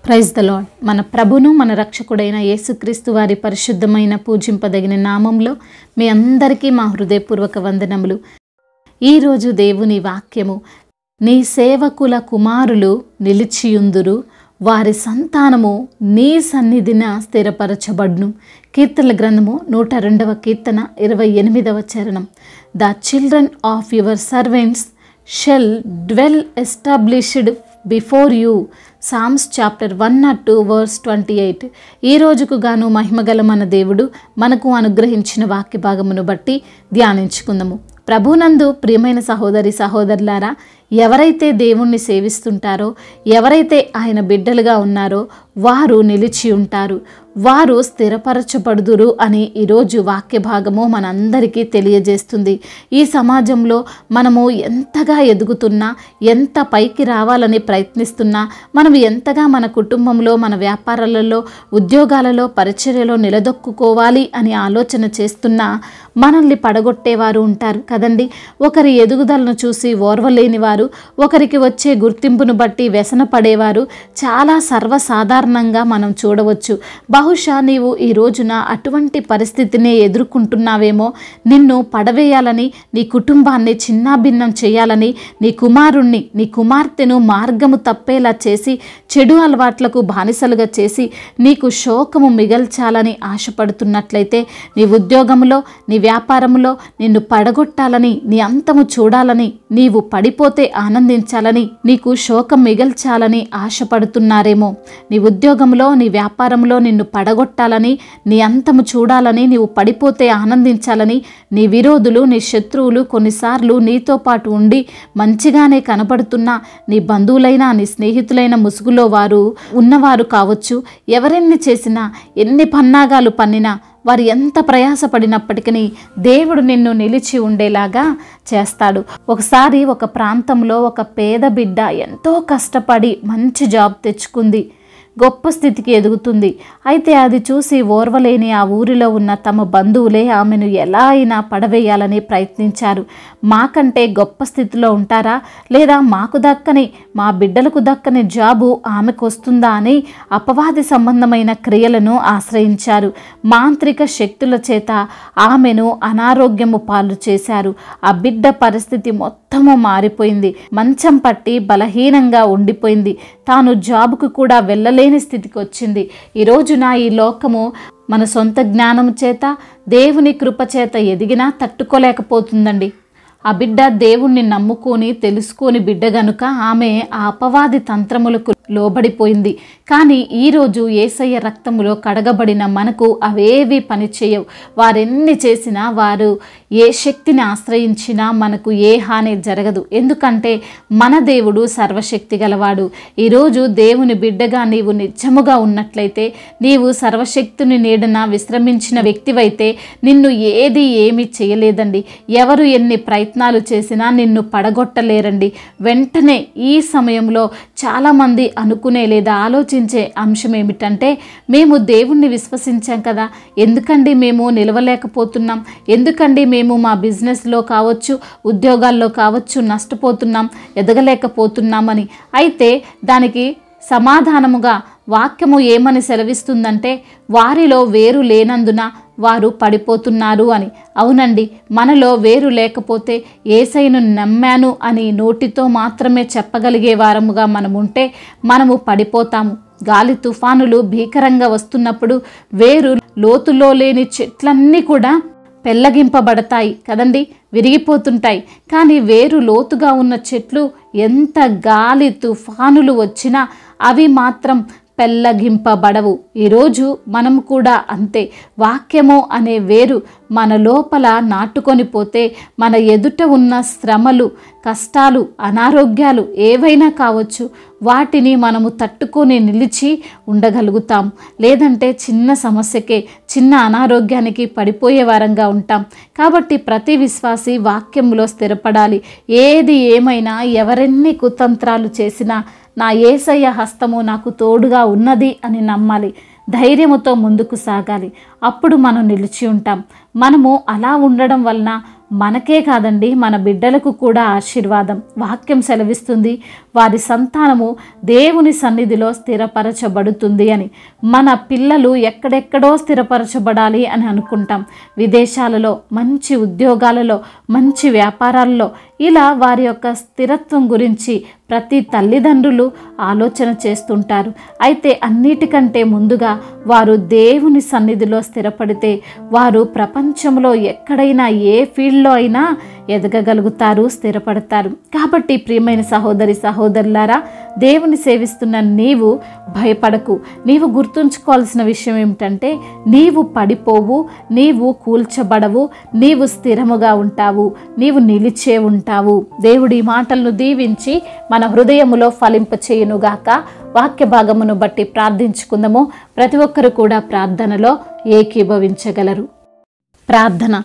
Praise the lord. మన ప్రభును మన రక్షకుడైన యేసుక్రీస్తు వారి పరిశుద్ధమైన పూజింపదగిన నామంలో మీ అందరికీ మా హృదయపూర్వక వందనములు. ఈరోజు దేవుని వాక్యము, నీ సేవకుల కుమారులు నిలిచియుందురు, వారి సంతానము నీ సన్నిధిన స్థిరపరచబడును. కీర్తనల గ్రంథము 102వ కీర్తన 28వ చరణం. The children of your servants shall dwell established before you. Psalms chapter 102 verse 28. ఈ రోజుకు గాను మహిమగల మన దేవుడు మనకు అనుగ్రహించిన వాక్య భాగమును బట్టి ధ్యానించుకుందాము. ప్రభునందు ప్రియమైన సహోదరి సహోదరులారా, ఎవరైతే దేవుణ్ణి సేవిస్తుంటారో, ఎవరైతే ఆయన బిడ్డలుగా ఉన్నారో వారు నిలిచి ఉంటారు, వారు స్థిరపరచబడుదురు అని ఈరోజు వాక్య భాగము మనందరికీ తెలియజేస్తుంది. ఈ సమాజంలో మనము ఎంతగా ఎదుగుతున్నా, ఎంత పైకి రావాలని ప్రయత్నిస్తున్నా, మనం ఎంతగా మన కుటుంబంలో, మన వ్యాపారాలలో, ఉద్యోగాలలో, పరిచర్యలో నిలదొక్కుకోవాలి అని ఆలోచన చేస్తున్నా మనల్ని పడగొట్టేవారు ఉంటారు కదండి. ఒకరి ఎదుగుదలను చూసి ఓర్వలేని వారు, ఒకరికి వచ్చే గుర్తింపును బట్టి వ్యసన పడేవారు చాలా సర్వసాధారణంగా మనం చూడవచ్చు. బహుశా నీవు ఈ రోజున అటువంటి పరిస్థితిని ఎదుర్కొంటున్నావేమో. నిన్ను పడవేయాలని, నీ కుటుంబాన్ని చిన్నాభిన్నం చేయాలని, నీ కుమారుణ్ణి, నీ కుమార్తెను మార్గము తప్పేలా చేసి, చెడు అలవాట్లకు బానిసలుగా చేసి నీకు శోకము మిగల్చాలని ఆశపడుతున్నట్లయితే, నీ ఉద్యోగంలో, నీ వ్యాపారంలో నిన్ను పడగొట్టాలని, నీ అంతము చూడాలని, నీవు పడిపోతే ఆనందించాలని, నీకు శోకం మిగల్చాలని ఆశపడుతున్నారేమో. నీ ఉద్యోగంలో, నీ వ్యాపారంలో నిన్ను పడగొట్టాలని, నీ అంతము చూడాలని, నీవు పడిపోతే ఆనందించాలని నీ విరోధులు, నీ శత్రువులు కొన్నిసార్లు నీతో పాటు ఉండి మంచిగానే కనపడుతున్నా, నీ బంధువులైనా, నీ స్నేహితులైన ముసుగులో వారు ఉన్నవారు కావచ్చు. ఎవరెన్ని చేసినా, ఎన్ని పన్నాగాలు పన్నినా, వారు ఎంత ప్రయాసపడినప్పటికీ దేవుడు నిన్ను నిలిచి ఉండేలాగా చేస్తాడు. ఒకసారి ఒక ప్రాంతంలో ఒక పేద బిడ్డ ఎంతో కష్టపడి మంచి జాబ్ తెచ్చుకుంది, గొప్ప స్థితికి ఎదుగుతుంది. అయితే అది చూసి ఓర్వలేని ఆ ఊరిలో ఉన్న తమ బంధువులే ఆమెను ఎలా అయినా పడవేయాలని ప్రయత్నించారు. మాకంటే గొప్ప స్థితిలో ఉంటారా, లేదా మాకు దక్కని, మా బిడ్డలకు దక్కని జాబు ఆమెకు వస్తుందా అని అపవాది సంబంధమైన క్రియలను ఆశ్రయించారు. మాంత్రిక శక్తుల చేత ఆమెను అనారోగ్యము పాలు చేశారు. ఆ బిడ్డ పరిస్థితి మొత్తము మారిపోయింది. మంచం పట్టి బలహీనంగా ఉండిపోయింది. తాను జాబుకు కూడా వెళ్ళలేని స్థితికి వచ్చింది. ఈ రోజున ఈ లోకము మన సొంత జ్ఞానం చేత, దేవుని కృప చేత ఎదిగినా తట్టుకోలేకపోతుందండి. ఆ బిడ్డ దేవుణ్ణి నమ్ముకొని తెలుసుకొని బిడ్డ గనుక ఆమె ఆ అపవాది తంత్రములకు లోబడిపోయింది. కానీ ఈరోజు యేసయ్య రక్తములో కడగబడిన మనకు అవేవి పనిచేయవు. వారెన్ని చేసినా, వారు ఏ శక్తిని ఆశ్రయించినా మనకు ఏ హాని జరగదు. ఎందుకంటే మన దేవుడు సర్వశక్తి గలవాడు. ఈరోజు దేవుని బిడ్డగా నీవు నిజముగా ఉన్నట్లయితే, నీవు సర్వశక్తిని నీడన విశ్రమించిన వ్యక్తివైతే నిన్ను ఏది ఏమీ చేయలేదండి. ఎవరు ఎన్ని ప్రయత్నాలు చేసినా నిన్ను పడగొట్టలేరండి. వెంటనే ఈ సమయంలో చాలామంది అనుకునే లేదా ఆలోచించే అంశం ఏమిటంటే, మేము దేవుణ్ణి విశ్వసించాం కదా, ఎందుకండి మేము నిలవలేకపోతున్నాం, ఎందుకండి మేము మా బిజినెస్లో కావచ్చు, ఉద్యోగాల్లో కావచ్చు నష్టపోతున్నాం, ఎదగలేకపోతున్నామని. అయితే దానికి సమాధానముగా వాక్యము ఏమని సెలవిస్తుందంటే, వారిలో వేరు లేనందున వారు పడిపోతున్నారు అని. అవునండి, మనలో వేరు లేకపోతే యేసయ్యను నమ్మాను అని నోటితో మాత్రమే చెప్పగలిగే వారముగా మనముంటే మనము పడిపోతాము. గాలి తుఫానులు భీకరంగా వస్తున్నప్పుడు వేరు లోతులో లేని చెట్లన్నీ కూడా పెళ్ళగింపబడతాయి కదండి, విరిగిపోతుంటాయి. కానీ వేరు లోతుగా ఉన్న చెట్లు ఎంత గాలి తుఫానులు వచ్చినా అవి మాత్రం పెళ్ళగింపబడవు. ఈరోజు మనం కూడా అంతే. వాక్యము అనే వేరు మన లోపల నాటుకొని పోతే మన ఎదుట ఉన్న శ్రమలు, కష్టాలు, అనారోగ్యాలు ఏవైనా కావచ్చు, వాటిని మనము తట్టుకొని నిలిచి ఉండగలుగుతాం. లేదంటే చిన్న సమస్యకే, చిన్న అనారోగ్యానికి పడిపోయే వారంగా ఉంటాం. కాబట్టి ప్రతి విశ్వాసి వాక్యంలో స్థిరపడాలి. ఏది ఏమైనా, ఎవరెన్ని కుతంత్రాలు చేసినా నా యేసయ్య హస్తము నాకు తోడుగా ఉన్నది అని నమ్మాలి. ధైర్యముతో ముందుకు సాగాలి. అప్పుడు మనం నిలిచి ఉంటాం. మనము అలా ఉండడం వలన మనకే కాదండి, మన బిడ్డలకు కూడా ఆశీర్వాదం. వాక్యం సెలవిస్తుంది, వారి సంతానము దేవుని సన్నిధిలో స్థిరపరచబడుతుంది అని. మన పిల్లలు ఎక్కడెక్కడో స్థిరపరచబడాలి అని అనుకుంటాం. విదేశాలలో, మంచి ఉద్యోగాలలో, మంచి వ్యాపారాల్లో, ఇలా వారి యొక్క స్థిరత్వం గురించి ప్రతి తల్లిదండ్రులు ఆలోచన చేస్తుంటారు. అయితే అన్నిటికంటే ముందుగా వారు దేవుని సన్నిధిలో స్థిరపడితే వారు ప్రపంచంలో ఎక్కడైనా ఏ ఫీల్డ్లో అయినా ఎదగగలుగుతారు, స్థిరపడతారు. కాబట్టి ప్రియమైన సహోదరి సహోదరులారా, దేవుని సేవిస్తున్న నీవు భయపడకు. నీవు గుర్తుంచుకోవాల్సిన విషయం ఏమిటంటే, నీవు పడిపోవు, నీవు కూల్చబడవు, నీవు స్థిరముగా ఉంటావు, నీవు నిలిచే ఉంటావు. దేవుడి మాటలను దీవించి మన హృదయములో ఫలింపచేయునుగాక. వాక్య భాగమును బట్టి ప్రార్థించుకుందాము. ప్రతి ఒక్కరు కూడా ప్రార్థనలో ఏకీభవించగలరు. ప్రార్థన.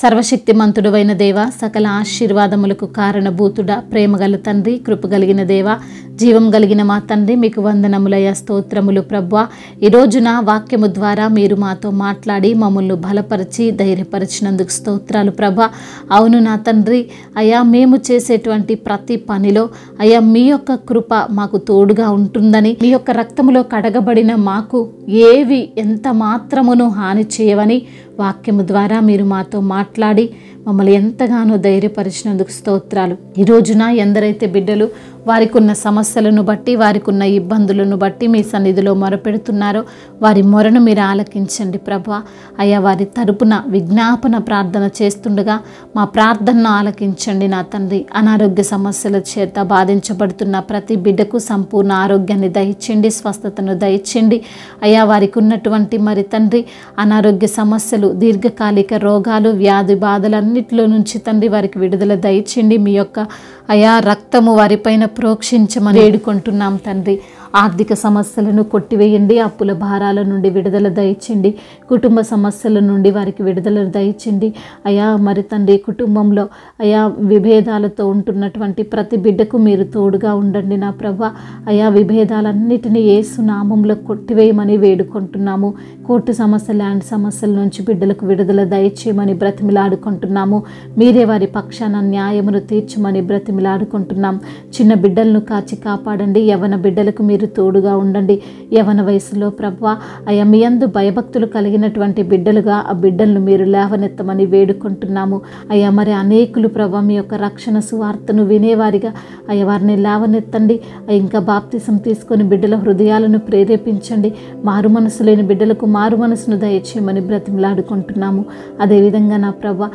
సర్వశక్తిమంతుడవైన దేవ, సకల ఆశీర్వాదములకు కారణభూతుడా, ప్రేమగల తండ్రి, కృపగలిగిన దేవ, జీవం కలిగిన మా తండ్రి, మీకు వందనములయ, స్తోత్రములు ప్రభువా. ఈ రోజున వాక్యము ద్వారా మీరు మాతో మాట్లాడి మమ్మల్ని బలపరిచి ధైర్యపరిచినందుకు స్తోత్రాలు ప్రభా. అవును నా తండ్రి, అయ్యా మేము చేసేటువంటి ప్రతి పనిలో అయ్యా మీ యొక్క కృప మాకు తోడుగా ఉంటుందని, మీ యొక్క రక్తములో కడగబడిన మాకు ఏవి ఎంత మాత్రమును హాని చేయవని వాక్యము ద్వారా మీరు మాతో మాట్లాడి మమ్మల్ని ఎంతగానో ధైర్యపరిచినందుకు స్తోత్రాలు. ఈ రోజున ఎందరైతే బిడ్డలు వారికి ఉన్న సమస్యలను బట్టి, వారికి ఉన్న ఇబ్బందులను బట్టి మీ సన్నిధిలో మొరపెడుతున్నారో వారి మొరను మీరు ఆలకించండి ప్రభా. అయ్యా వారి తరపున విజ్ఞాపన ప్రార్థన చేస్తుండగా మా ప్రార్థనను ఆలకించండి నా తండ్రి. అనారోగ్య సమస్యల చేత బాధించబడుతున్న ప్రతి బిడ్డకు సంపూర్ణ ఆరోగ్యాన్ని దయచేయండి, స్వస్థతను దయచేయండి. అయ్యా వారికి ఉన్నటువంటి మరి తండ్రి అనారోగ్య సమస్యలు, దీర్ఘకాలిక రోగాలు, వ్యాధి బాధలన్నిటిలో నుంచి తండ్రి వారికి విడుదల దయచేయండి. మీ యొక్క అయా రక్తము వారిపైన ప్రోక్షించమని వేడుకుంటున్నాం తండ్రి. ఆర్థిక సమస్యలను కొట్టివేయండి, అప్పుల భారాల నుండి విడుదల దయచేయండి, కుటుంబ సమస్యల నుండి వారికి విడుదల దయచేయండి. అయా మరి తండ్రి కుటుంబంలో అయా విభేదాలతో ఉంటున్నటువంటి ప్రతి బిడ్డకు మీరు తోడుగా ఉండండి నా ప్రభా. అయా విభేదాలన్నిటినీ యేసు నామంలో కొట్టివేయమని వేడుకుంటున్నాము. కోర్టు సమస్య, ల్యాండ్ సమస్యల నుంచి బిడ్డలకు విడుదల దయచేయమని బ్రతిమిలాడుకుంటున్నాము. మీరే వారి పక్షాన న్యాయమును తీర్చమని బ్రతిమిలాడుకుంటున్నాం. చిన్న బిడ్డలను కాచి కాపాడండి, యవన బిడ్డలకు మీరు తోడుగా ఉండండి. యవన వయసులో ప్రభువా అయ్యా మీ యందు భయభక్తులు కలిగినటువంటి బిడ్డలుగా ఆ బిడ్డలను మీరు లేవనెత్తమని వేడుకుంటున్నాము. అయ్యా మరి అనేకులు ప్రభువా మీ యొక్క రక్షణ సువార్తను వినేవారిగా అయ్యా వారిని లేవనెత్తండి. ఇంకా బాప్తిసం తీసుకొని బిడ్డల హృదయాలను ప్రేరేపించండి. మారు మనసు లేని బిడ్డలకు మారు మనసును దయచేయమని బ్రతిమలాడుకుంటున్నాము. అదేవిధంగా నా ప్రభువా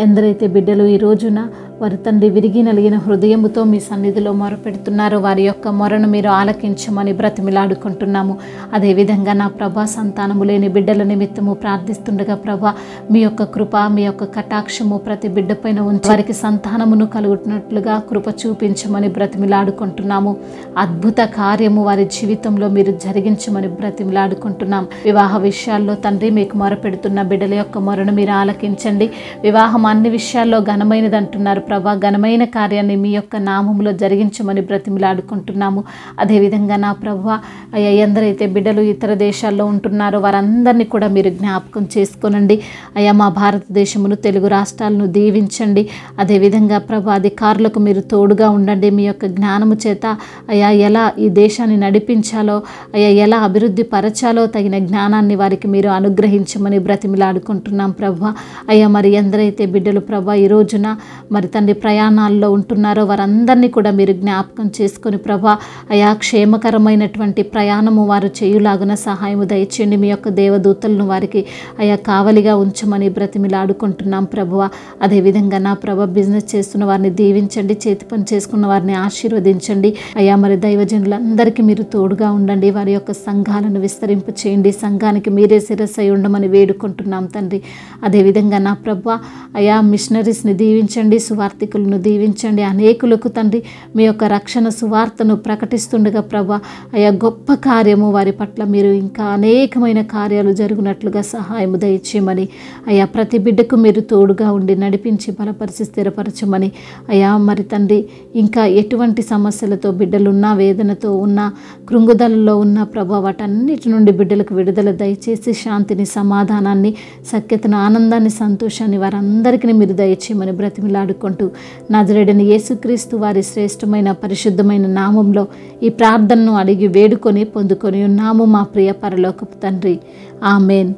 ఎందరైతే బిడ్డలు ఈ రోజున వారి తండ్రి విరిగి నలిగిన హృదయముతో మీ సన్నిధిలో మొరపెడుతున్నారో వారి యొక్క మొరను మీరు ఆలకించమని బ్రతిమిలాడుకుంటున్నాము. అదేవిధంగా నా ప్రభా సంతానము లేని బిడ్డల నిమిత్తము ప్రార్థిస్తుండగా ప్రభా మీ యొక్క కృప, మీ యొక్క కటాక్షము ప్రతి బిడ్డ పైన ఉంచి వారికి సంతానమును కలుగుతున్నట్లుగా కృప చూపించమని బ్రతిమిలాడుకుంటున్నాము. అద్భుత కార్యము వారి జీవితంలో మీరు జరిగించమని బ్రతిమిలాడుకుంటున్నాం. వివాహ విషయాల్లో తండ్రి మీకు మొరపెడుతున్న బిడ్డల యొక్క మొరను మీరు ఆలకించండి. వివాహం అన్ని విషయాల్లో ఘనమైనది అంటున్నారు ప్రభా. ఘనమైన కార్యాన్ని మీ యొక్క నామములో జరిగించమని బ్రతిమిలాడుకుంటున్నాము. అదేవిధంగా నా ప్రభువా అయ్యా ఎందరైతే బిడ్డలు ఇతర దేశాల్లో ఉంటున్నారో వారందరినీ కూడా మీరు జ్ఞాపకం చేసుకోనండి. అయ్యా మా భారతదేశమును, తెలుగు రాష్ట్రాలను దీవించండి. అదేవిధంగా ప్రభా అధికారులకు మీరు తోడుగా ఉండండి. మీ యొక్క జ్ఞానము చేత అయ్యా ఎలా ఈ దేశాన్ని నడిపించాలో, అయ్యా ఎలా అభివృద్ధి పరచాలో తగిన జ్ఞానాన్ని వారికి మీరు అనుగ్రహించమని బ్రతిమిలాడుకుంటున్నాం ప్రభా. అయ్యా మరి ఎందరైతే బిడ్డలు ప్రభా ఈ రోజున మరి తండ్రి ప్రయాణాల్లో ఉంటున్నారో వారందరినీ కూడా మీరు జ్ఞాపకం చేసుకొని ప్రభా అయా క్షేమకరమైనటువంటి ప్రయాణము వారు చేయులాగున సహాయము దయచేయండి. మీ యొక్క దేవదూతలను వారికి అయా కావలిగా ఉంచమని బ్రతిమిలాడుకుంటున్నాం ప్రభువ. అదేవిధంగా నా ప్రభ బిజినెస్ చేస్తున్న వారిని దీవించండి, చేతి పని చేసుకున్న వారిని ఆశీర్వదించండి. అయా మరి దైవజనులందరికీ మీరు తోడుగా ఉండండి. వారి యొక్క సంఘాలను విస్తరింప చేయండి. సంఘానికి మీరే శిరస్సు అయి ఉండమని వేడుకుంటున్నాం తండ్రి. అదేవిధంగా నా ప్రభ అయా మిషనరీస్ని దీవించండి, సువార్త సువార్థికులను దీవించండి. అనేకులకు తండ్రి మీ యొక్క రక్షణ సువార్తను ప్రకటిస్తుండగా ప్రభా అయా గొప్ప కార్యము వారి పట్ల మీరు ఇంకా అనేకమైన కార్యాలు జరుగునట్లుగా సహాయము దయచేయమని అయా ప్రతి బిడ్డకు మీరు తోడుగా ఉండి నడిపించి బలపరిచి స్థిరపరచమని అయా మరి తండ్రి ఇంకా ఎటువంటి సమస్యలతో బిడ్డలున్నా వేదనతో ఉన్న కృంగుదలలో ఉన్న ప్రభా వాటన్నిటి నుండి బిడ్డలకు విడుదల దయచేసి శాంతిని సమాధానాన్ని సఖ్యతను ఆనందాన్ని సంతోషాన్ని వారందరికీ మీరు దయచేయమని బ్రతిమిలాడుకుంటూ నజరేయుడైన యేసుక్రీస్తు వారి శ్రేష్టమైన పరిశుద్ధమైన నామంలో ఈ ప్రార్థనను అడిగి వేడుకొని పొందుకొని ఉన్నాము మా ప్రియ పరలోకపు తండ్రి. ఆమేన్.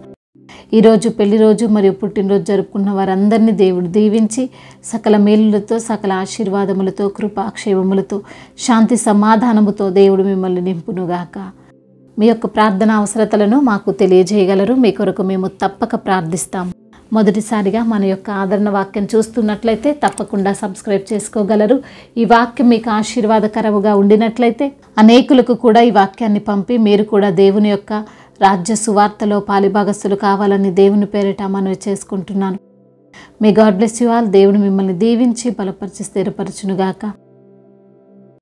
ఈరోజు పెళ్లి రోజు మరియు పుట్టినరోజు జరుపుకున్న వారందరినీ దేవుడు దీవించి సకల మేలులతో సకల ఆశీర్వాదములతో కృపాక్షేమములతో శాంతి సమాధానముతో దేవుడు మిమ్మల్ని నింపునుగాక. మీ యొక్క ప్రార్థన అవసరతలను మాకు తెలియజేయగలరు. మీ కొరకు మేము తప్పక ప్రార్థిస్తాము. మొదటిసారిగా మన యొక్క ఆదరణ వాక్యం చూస్తున్నట్లయితే తప్పకుండా సబ్స్క్రైబ్ చేసుకోగలరు. ఈ వాక్యం మీకు ఆశీర్వాదకరముగా ఉండినట్లయితే అనేకులకు కూడా ఈ వాక్యాన్ని పంపి మీరు కూడా దేవుని యొక్క రాజ్య సువార్తలో పాలిభాగస్తులు కావాలని దేవుని పేరిట మనవి చేసుకుంటున్నాను. May God bless you all. దేవుని మిమ్మల్ని దీవించి బలపరిచి స్థిరపరచునుగాక.